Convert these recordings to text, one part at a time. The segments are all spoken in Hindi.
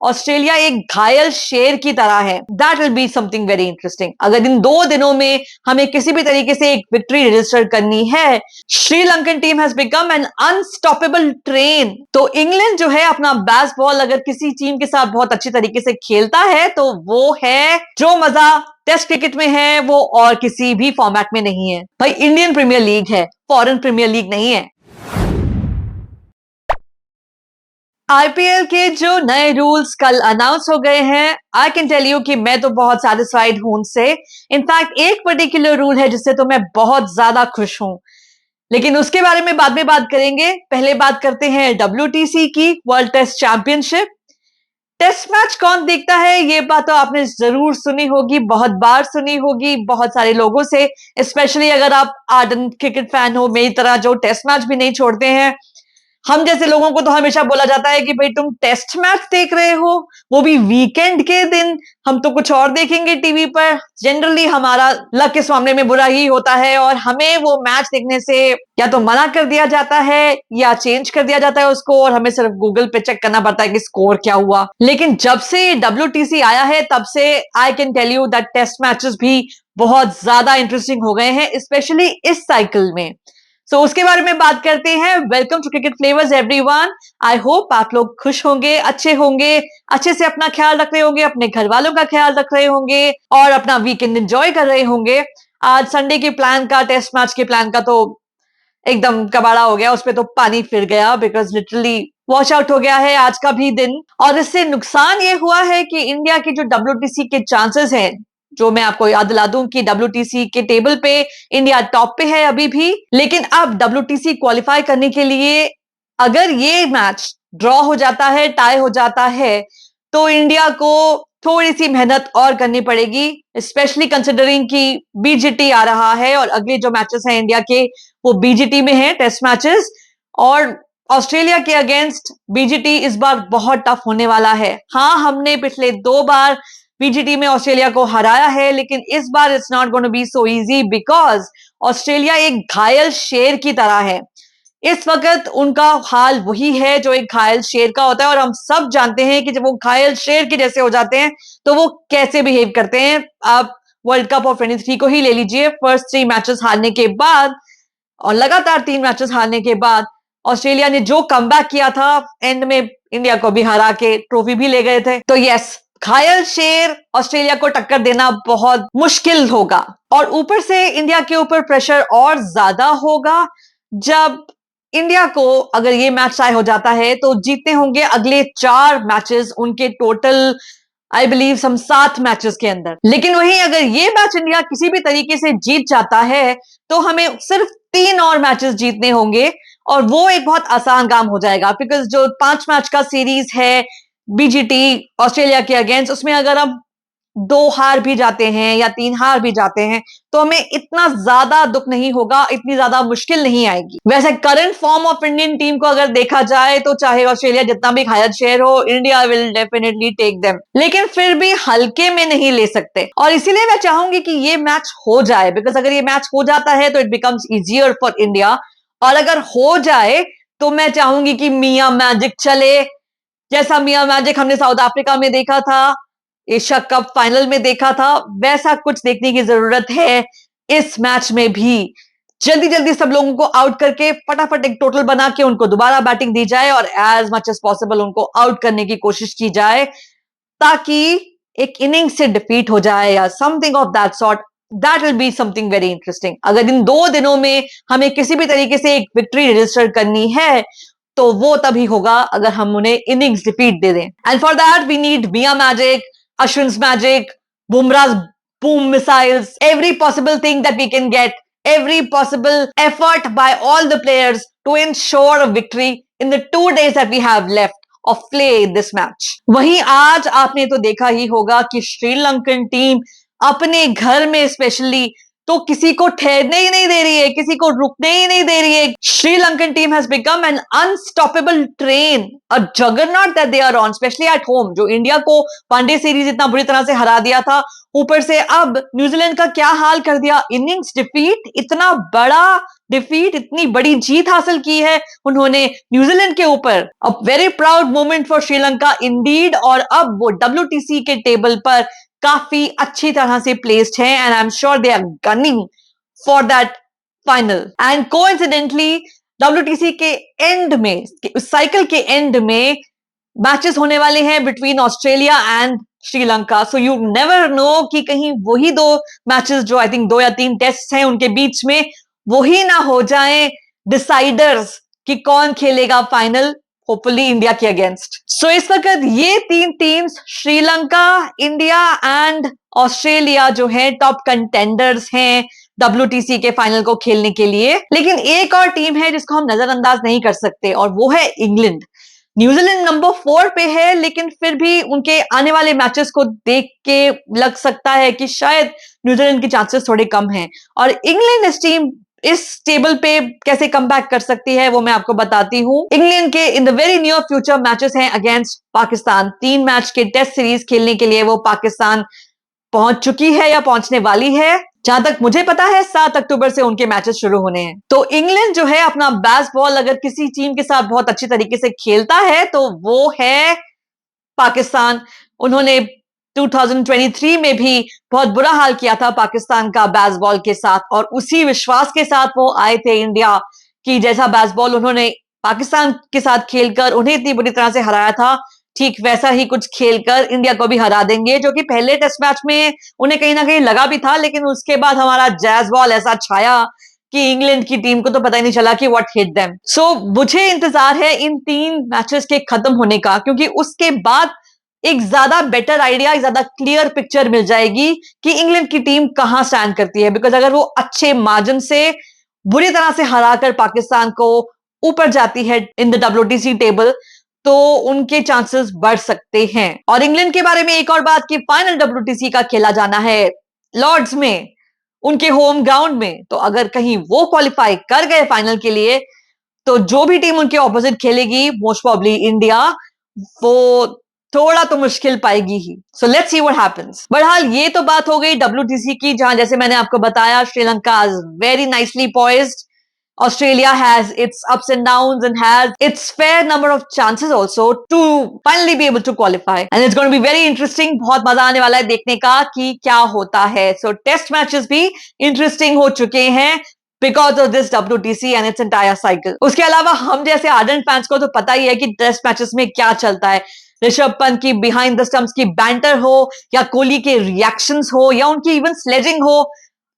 ऑस्ट्रेलिया एक घायल शेर की तरह है। That will be something very interesting. अगर इन 2 दिनों में हमें किसी भी तरीके से एक विक्ट्री रजिस्टर करनी है, Sri Lankan team has become an unstoppable train. तो इंग्लैंड जो है अपना बेसबॉल अगर किसी टीम के साथ बहुत अच्छी तरीके से खेलता है तो वो है जो मजा टेस्ट क्रिकेट में है वो और किसी भी फॉर्मेट में नहीं है। भाई इंडियन प्रीमियर लीग है, फॉरेन प्रीमियर लीग नहीं है। आईपीएल के जो नए रूल्स कल अनाउंस हो गए हैं, आई कैन टेल यू कि मैं तो बहुत सेटिस्फाइड हूं उनसे। इनफैक्ट एक पर्टिकुलर रूल है जिससे तो मैं बहुत ज्यादा खुश हूं, लेकिन उसके बारे में बाद में बात करेंगे। पहले बात करते हैं WTC की, world test championship. Test match कौन देखता है, ये बात तो आपने जरूर सुनी होगी, बहुत बार सुनी होगी बहुत सारे लोगों से, स्पेशली अगर आप आर्डेंट क्रिकेट फैन हो मेरी तरह जो टेस्ट मैच भी नहीं छोड़ते हैं। हम जैसे लोगों को तो हमेशा बोला जाता है कि भाई तुम टेस्ट मैच देख रहे हो, वो भी वीकेंड के दिन, हम तो कुछ और देखेंगे टीवी पर। जनरली हमारा लक इस मामले में बुरा ही होता है और हमें वो मैच देखने से या तो मना कर दिया जाता है या चेंज कर दिया जाता है उसको, और हमें सिर्फ गूगल पे चेक करना पड़ता है कि स्कोर क्या हुआ। लेकिन जब से WTC आया है तब से I can tell you that test matches भी बहुत ज्यादा इंटरेस्टिंग हो गए हैं, स्पेशली इस साइकिल में। सो उसके बारे में बात करते हैं। Welcome to cricket flavours everyone. I hope आप लोग खुश होंगे, अच्छे होंगे, अच्छे से अपना ख्याल रख रहे होंगे, अपने घर वालों का ख्याल रख रहे होंगे और अपना वीकेंड एंजॉय कर रहे होंगे। आज संडे के प्लान का, टेस्ट मैच के प्लान का तो एकदम कबाड़ा हो गया, उसपे तो पानी फिर गया, बिकॉज लिटरली वॉश आउट हो गया है आज का भी दिन। और इससे नुकसान ये हुआ है कि इंडिया की जो WTC के चांसेस हैं, जो मैं आपको याद दिला दूं कि WTC के टेबल पे इंडिया टॉप पे है अभी भी, लेकिन अब WTC क्वालिफाई करने के लिए अगर ये मैच ड्रॉ हो जाता है, टाई हो जाता है, तो इंडिया को थोड़ी सी मेहनत और करनी पड़ेगी, स्पेशली कंसिडरिंग कि BGT आ रहा है और अगले जो मैचेस हैं इंडिया के वो BGT में है, टेस्ट मैचेस। और ऑस्ट्रेलिया के अगेंस्ट BGT इस बार बहुत टफ होने वाला है। हाँ, हमने पिछले 2 बार BGT में ऑस्ट्रेलिया को हराया है, लेकिन इस बार it's not going to be so easy because Australia एक घायल शेर की तरह है। इस वक्त उनका हाल वही है जो एक घायल शेर का होता है, और हम सब जानते हैं कि जब वो घायल शेर के जैसे हो जाते हैं तो वो कैसे बिहेव करते हैं। आप वर्ल्ड कप ऑफ 23 को ही ले लीजिए। फर्स्ट 3 मैचेस हारने के बाद और लगातार 3 मैचेस हारने के बाद ऑस्ट्रेलिया ने जो कमबैक किया था, एंड में इंडिया को भी हरा के ट्रॉफी भी ले गए थे। तो यस, घायल शेर ऑस्ट्रेलिया को टक्कर देना बहुत मुश्किल होगा, और ऊपर से इंडिया के ऊपर प्रेशर और ज्यादा होगा। जब इंडिया को अगर ये मैच टाई हो जाता है तो जीतने होंगे अगले 4 मैचेस उनके total, I believe some 7 matches के अंदर। लेकिन वहीं अगर ये मैच इंडिया किसी भी तरीके से जीत जाता है तो हमें सिर्फ 3 और मैचेस जीतने होंगे, और वो एक बहुत आसान काम हो जाएगा, बिकॉज जो 5 मैच का सीरीज है BGT ऑस्ट्रेलिया के अगेंस्ट, उसमें अगर हम 2 हार भी जाते हैं या 3 हार भी जाते हैं तो हमें इतना ज्यादा दुख नहीं होगा, इतनी ज्यादा मुश्किल नहीं आएगी। वैसे current form of Indian team को अगर देखा जाए तो चाहे ऑस्ट्रेलिया जितना भी घायल शेर हो, India will definitely take them, लेकिन फिर भी हल्के में नहीं ले सकते। और इसीलिए मैं चाहूंगी कि ये मैच हो जाए, बिकॉज अगर ये मैच हो जाता है तो it becomes easier for India, और अगर हो जाए तो मैं चाहूंगी कि मियां मैजिक चले, जैसा मियां मैजिक हमने साउथ अफ्रीका में देखा था, एशिया कप फाइनल में देखा था, वैसा कुछ देखने की जरूरत है इस मैच में भी। जल्दी जल्दी सब लोगों को आउट करके फटाफट एक टोटल बना के उनको दोबारा बैटिंग दी जाए और एज मच एज पॉसिबल उनको आउट करने की कोशिश की जाए, ताकि एक इनिंग से डिफीट हो जाए या something of that sort. That will be something very interesting. अगर इन 2 दिनों में हमें किसी भी तरीके से एक विक्ट्री रजिस्टर करनी है तो वो तभी होगा अगर हम उन्हें इनिंग्स डिफीट दे दें। And for that we need Miyan magic, Ashwin's magic, Bumrah's boom missiles, every possible thing that we can get, every possible effort by all the players to ensure a victory in the 2 days that we have left of play in this match. वहीं आज आपने तो देखा ही होगा कि श्रीलंकन टीम अपने घर में स्पेशली तो किसी को ठहरने ही नहीं दे रही है, किसी को रुकने ही नहीं दे रही है। Sri Lankan team has become an unstoppable train, a juggernaut that they are on, especially at home. जो इंडिया को वनडे सीरीज इतना बुरी तरह से हरा दिया था, ऊपर से अब न्यूजीलैंड का क्या हाल कर दिया। इनिंग्स डिफीट, इतना बड़ा डिफीट, इतनी बड़ी जीत हासिल की है उन्होंने न्यूजीलैंड के ऊपर। A very proud moment for Sri Lanka Indeed. और अब वो WTC के टेबल पर काफी अच्छी तरह से प्लेस्ड है and I am sure they are gunning for that final. And coincidentally WTC के एंड में, उस साइकिल के एंड में मैचेस होने वाले हैं between Australia and Sri Lanka. So you never know कि कहीं वही दो मैचेस जो आई थिंक 2 या 3 टेस्ट हैं उनके बीच में, वही ना हो जाएं डिसाइडर्स कि कौन खेलेगा फाइनल, होपफुली इंडिया के अगेंस्ट। सो इस वक्त ये 3 teams, Sri Lanka, India and Australia, जो है टॉप कंटेंडर्स हैं WTC के फाइनल को खेलने के लिए। लेकिन एक और टीम है जिसको हम नजरअंदाज नहीं कर सकते और वो है इंग्लैंड। न्यूजीलैंड नंबर 4 पे है, लेकिन फिर भी उनके आने वाले मैचेस को देख के लग सकता है कि शायद न्यूजीलैंड के चांसेस थोड़े कम हैं। और इंग्लैंड इस टेबल पे कैसे कमबैक कर सकती है वो मैं आपको बताती हूं। इंग्लैंड के in the very near future matches हैं अगेंस्ट पाकिस्तान। 3 मैच के टेस्ट सीरीज खेलने के लिए वो पाकिस्तान पहुंच चुकी है या पहुंचने वाली है। जहां तक मुझे पता है 7 अक्टूबर से उनके मैचेस शुरू होने हैं। तो इंग्लैंड जो है अपना बेसबॉल अगर किसी टीम के साथ बहुत अच्छी तरीके से खेलता है तो वो है पाकिस्तान। उन्होंने 2023 में भी बहुत बुरा हाल किया था पाकिस्तान का बेसबॉल के साथ, और उसी विश्वास के साथ वो आए थे इंडिया कि जैसा बेसबॉल उन्होंने पाकिस्तान के साथ खेलकर उन्हें इतनी बुरी तरह से हराया था, ठीक वैसा ही कुछ खेलकर इंडिया को भी हरा देंगे। जो कि पहले टेस्ट मैच में उन्हें कहीं ना कहीं लगा भी था, लेकिन उसके बाद हमारा जैज बॉल ऐसा छाया कि इंग्लैंड की टीम को तो पता ही नहीं चला कि व्हाट हिट देम। सो मुझे इंतजार है इन 3 मैचेस के खत्म होने का, क्योंकि उसके बाद एक ज्यादा बेटर आइडिया, ज्यादा क्लियर पिक्चर मिल जाएगी कि इंग्लैंड की टीम कहां स्टैंड करती है। बिकॉज अगर वो अच्छे मार्जिन से बुरी तरह से हराकर पाकिस्तान को ऊपर जाती है इन द WTC टेबल, तो उनके चांसेस बढ़ सकते हैं। और इंग्लैंड के बारे में एक और बात कि फाइनल WTC का खेला जाना है लॉर्ड्स में, उनके होम ग्राउंड में। तो अगर कहीं वो क्वालिफाई कर गए फाइनल के लिए, तो जो भी टीम उनके ऑपोजिट खेलेगी, मोस्ट प्रोबेबली इंडिया, वो थोड़ा तो मुश्किल पाएगी ही। So let's see what happens. बहरहाल ये तो बात हो गई WTC की, जहां जैसे मैंने आपको बताया Sri Lanka is very nicely poised, Australia has its ups and downs and has its fair number of chances also to finally be able to qualify, and it's going to be very interesting. बहुत मजा आने वाला है देखने का कि क्या होता है। So test matches भी interesting हो चुके हैं because of this WTC and its entire cycle. उसके अलावा हम जैसे ardent fans को तो पता ही है कि टेस्ट मैचेस में क्या चलता है। ऋषभ पंत की बिहाइंड द स्टंप्स की बैंटर हो, या कोहली के रिएक्शंस हो, या उनकी इवन स्लेजिंग हो,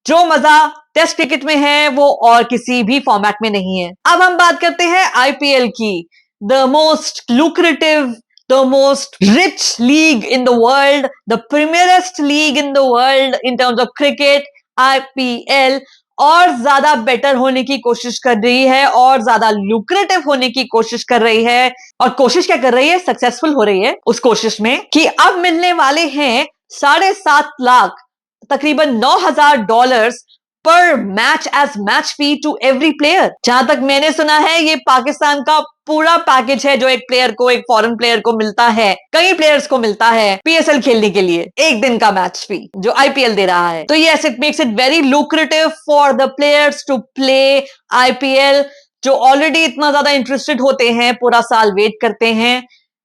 जो मजा टेस्ट क्रिकेट में है वो और किसी भी फॉर्मेट में नहीं है। अब हम बात करते हैं IPL की, the most lucrative, the most rich league in the world, the premierest league in the world in terms of cricket. IPL और ज्यादा बेटर होने की कोशिश कर रही है और ज्यादा लुक्रेटिव होने की कोशिश कर रही है। और कोशिश क्या कर रही है, सक्सेसफुल हो रही है उस कोशिश में कि अब मिलने वाले हैं 7.5 लाख, तकरीबन $9,000 पर match as match fee to every player. जहां तक मैंने सुना है ये पाकिस्तान का पूरा पैकेज है जो एक प्लेयर को, एक फॉरेन प्लेयर को मिलता है, कई प्लेयर्स को मिलता है PSL खेलने के लिए, एक दिन का मैच फी जो IPL दे रहा है। तो yes, it makes it very lucrative for the players to play IPL, जो ऑलरेडी इतना ज्यादा इंटरेस्टेड होते हैं, पूरा साल वेट करते हैं,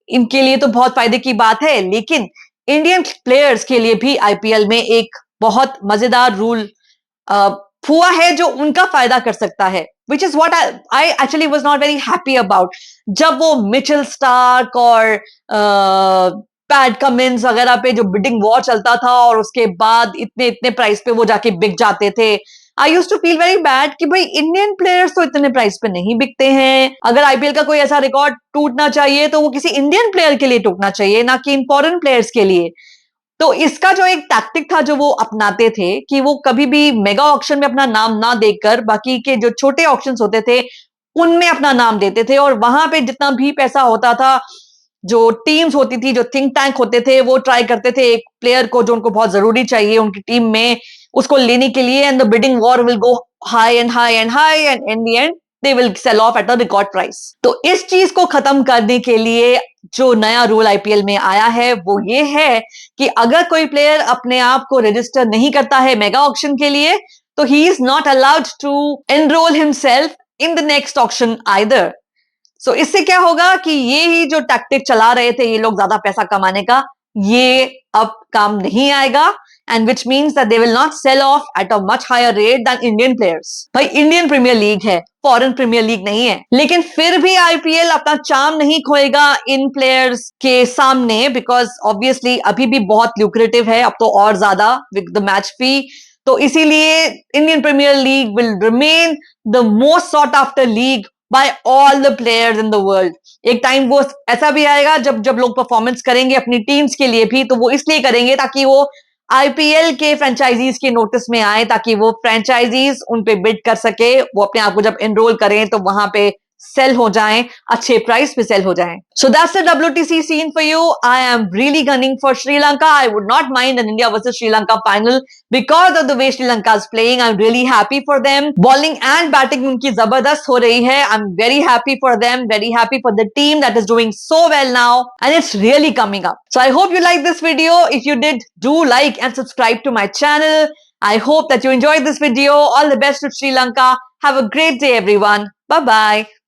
इनके लिए तो बहुत फायदे की बात है। लेकिन इंडियन प्लेयर्स के लिए भी IPL में एक बहुत मजेदार रूल हुआ है जो उनका फायदा कर सकता है, which is what I actually was not very happy about। जब वो मिचेल स्टार्क और पैट कमिंस वगैरह पे जो बिडिंग वॉर चलता था और उसके बाद इतने इतने प्राइस पे वो जाके बिक जाते थे, I used to feel very bad कि भाई इंडियन प्लेयर्स तो इतने प्राइस पे नहीं बिकते हैं। अगर IPL का कोई ऐसा रिकॉर्ड टूटना चाहिए तो वो किसी इंडियन प्लेयर के लिए टूटना चाहिए, ना कि इन फॉरेन प्लेयर्स के लिए। तो इसका जो एक टैक्टिक था जो वो अपनाते थे कि वो कभी भी मेगा ऑक्शन में अपना नाम ना देकर बाकी के जो छोटे ऑक्शंस होते थे उनमें अपना नाम देते थे, और वहां पे जितना भी पैसा होता था, जो टीम्स होती थी, जो थिंक टैंक होते थे, वो ट्राई करते थे एक प्लेयर को जो उनको बहुत जरूरी चाहिए उनकी टीम में, उसको लेने के लिए, and the bidding war will go high and high and high, and in the end they will sell off at a record price. तो इस चीज को खत्म करने के लिए जो नया रूल आईपीएल में आया है वो ये है कि अगर कोई प्लेयर अपने आप को रजिस्टर नहीं करता है मेगा ऑक्शन के लिए, तो he is not allowed to enrol himself in the next auction either. So इससे क्या होगा कि ये ही जो टैक्टिक चला रहे थे ये लोग ज्यादा पैसा कमाने का, ये अब काम नहीं आएगा, and which means that they will not sell off at a much higher rate than Indian players। भाई इंडियन प्रीमियर लीग है, फॉरेन प्रीमियर लीग नहीं है, लेकिन फिर भी आईपीएल अपना चार्म नहीं खोएगा इन प्लेयर्स के सामने, बिकॉज ऑब्वियसली अभी भी बहुत ल्यूक्रेटिव है, अब तो और ज्यादा विद द मैच फी। तो इसीलिए Indian Premier League will remain the most sought after league by all the players in the world. एक टाइम वो ऐसा भी आएगा जब जब लोग परफॉर्मेंस करेंगे अपनी टीम्स के लिए भी, तो वो इसलिए करेंगे ताकि वो आईपीएल के फ्रेंचाइजीज के नोटिस में आए, ताकि वो फ्रेंचाइजीज उन पे बिड कर सके, वो अपने आप को जब एनरोल करें तो वहां पे सेल हो जाएं, अच्छे प्राइस पे सेल हो जाएं। So that's the WTC scene for you. I am really gunning for Sri Lanka. I would not mind an India versus Sri Lanka final because of the way Sri Lanka is playing. I am really happy for them. Bowling and batting उनकी जबरदस्त हो रही है। I am very happy for them, very happy for the team that is doing so well now, and it's really coming up. So I hope you like this video. If you did, do like and subscribe to my channel. I hope that you enjoyed this video. All the best to Sri Lanka. Have a great day, everyone. Bye-bye.